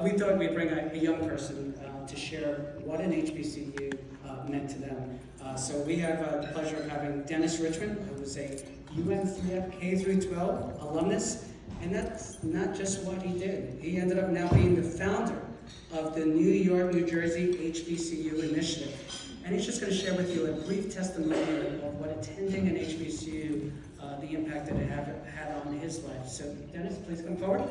we thought we'd bring a young person to share what an HBCU meant to them. So we have the pleasure of having Dennis Richmond, who is a UNCF K-12 alumnus, and that's not just what he did. He ended up now being the founder of the New York, New Jersey HBCU initiative. And he's just going to share with you a brief testimonial of what attending an HBCU, the impact that it had on his life. So Dennis, please come forward.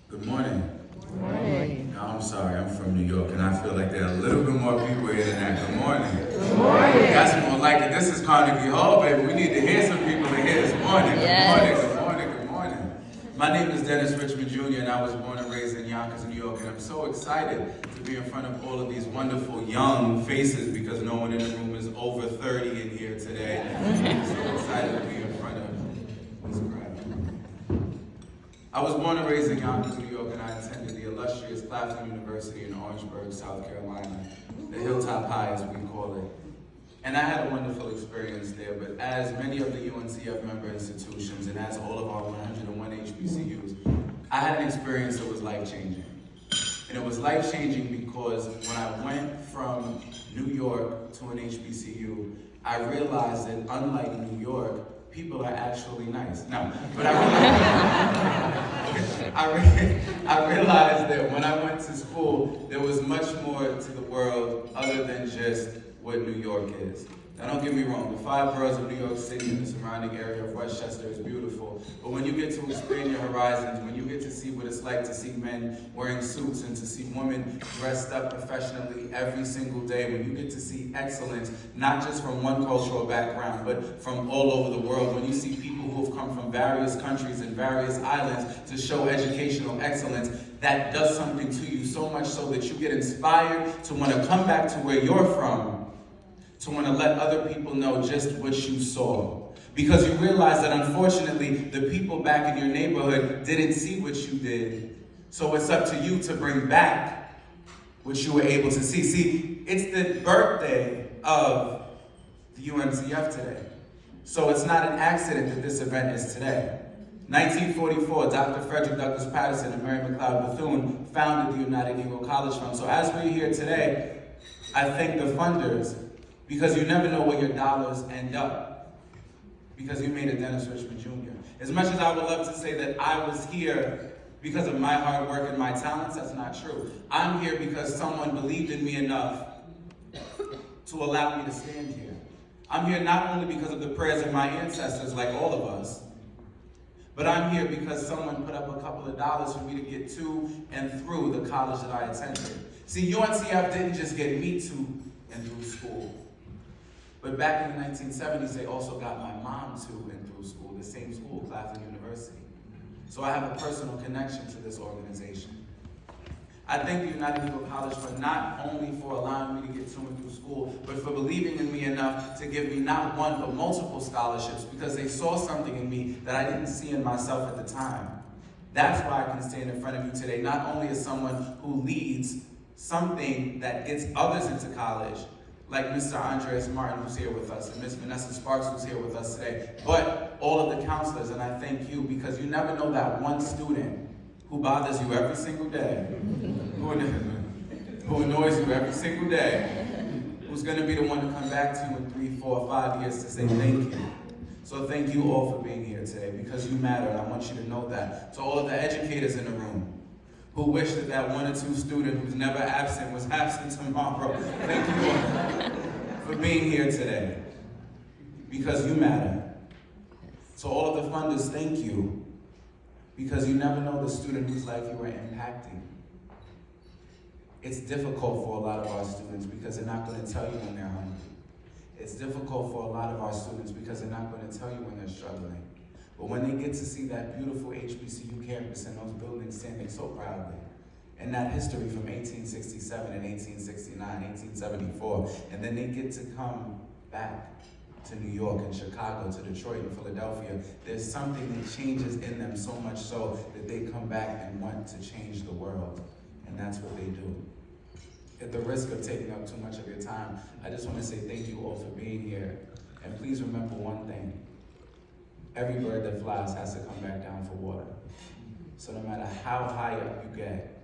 Good morning. Good morning. No, I'm sorry, I'm from New York, and I feel like there are a little bit more people here than that. Good morning. Good morning. That's more like it. This is Carnegie Hall, baby. We need to hear some people in here this morning. Yes. Good morning, good morning, good morning. My name is Dennis Richmond Jr., and I was born and raised in Yonkers, New York, and I'm so excited to be in front of all of these wonderful young faces because no one in the room is over 30 in here today. I'm so excited to be in front of this crowd. I was born and raised in Yonkers, New York, and I attended the illustrious Claflin University in Orangeburg, South Carolina, the Hilltop High as we call it. And I had a wonderful experience there, but as many of the UNCF member institutions and as all of our 101 HBCUs, I had an experience that was life-changing. And it was life-changing because when I went from New York to an HBCU, I realized that unlike New York, people are actually nice. No, but I realized that when I went to school, there was much more to the world other than just what New York is. Now don't get me wrong, the 5 boroughs of New York City and the surrounding area of Westchester is beautiful, but when you get to expand your horizons, when you get to see what it's like to see men wearing suits and to see women dressed up professionally every single day, when you get to see excellence, not just from one cultural background, but from all over the world, when you see people who have come from various countries and various islands to show educational excellence, that does something to you, so much so that you get inspired to want to come back to where you're from, to want to let other people know just what you saw. Because you realize that unfortunately, the people back in your neighborhood didn't see what you did. So it's up to you to bring back what you were able to see. See, it's the birthday of the UNCF today. So it's not an accident that this event is today. 1944, Dr. Frederick Douglass Patterson and Mary McLeod Bethune founded the United Negro College Fund. So as we're here today, I thank the funders, because you never know where your dollars end up, because you made a Dennis Richmond Jr. As much as I would love to say that I was here because of my hard work and my talents, that's not true. I'm here because someone believed in me enough to allow me to stand here. I'm here not only because of the prayers of my ancestors, like all of us, but I'm here because someone put up a couple of dollars for me to get to and through the college that I attended. See, UNCF didn't just get me to and through school. But back in the 1970s, they also got my mom to and through school, the same school, Claflin University. So I have a personal connection to this organization. I thank the United Negro College for not only for allowing me to get to and through school, but for believing in me enough to give me not one, but multiple scholarships, because they saw something in me that I didn't see in myself at the time. That's why I can stand in front of you today, not only as someone who leads something that gets others into college, like Mr. Andres Martin, who's here with us, and Ms. Vanessa Sparks, who's here with us today, but all of the counselors, and I thank you, because you never know that one student who bothers you every single day, who annoys you every single day, who's going to be the one to come back to you in 3, 4, 5 years to say thank you. So thank you all for being here today, because you matter, and I want you to know that. To all of the educators in the room, who wish that that 1 or 2 student who's never absent was absent tomorrow. Thank you all for being here today, because you matter. So all of the funders, thank you, because you never know the student whose life you are impacting. It's difficult for a lot of our students because they're not going to tell you when they're hungry. It's difficult for a lot of our students because they're not going to tell you when they're struggling. But when they get to see that beautiful HBCU campus and those buildings standing so proudly, and that history from 1867 and 1869, 1874, and then they get to come back to New York and Chicago, to Detroit and Philadelphia, there's something that changes in them so much so that they come back and want to change the world, and that's what they do. At the risk of taking up too much of your time, I just want to say thank you all for being here. And please remember one thing. Every bird that flies has to come back down for water. So no matter how high up you get,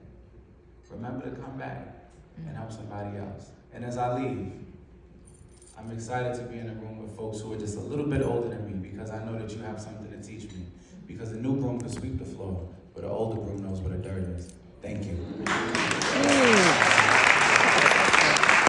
remember to come back and help somebody else. And as I leave, I'm excited to be in a room with folks who are just a little bit older than me, because I know that you have something to teach me. Because the new broom can sweep the floor, but the older broom knows what a dirt is. Thank you.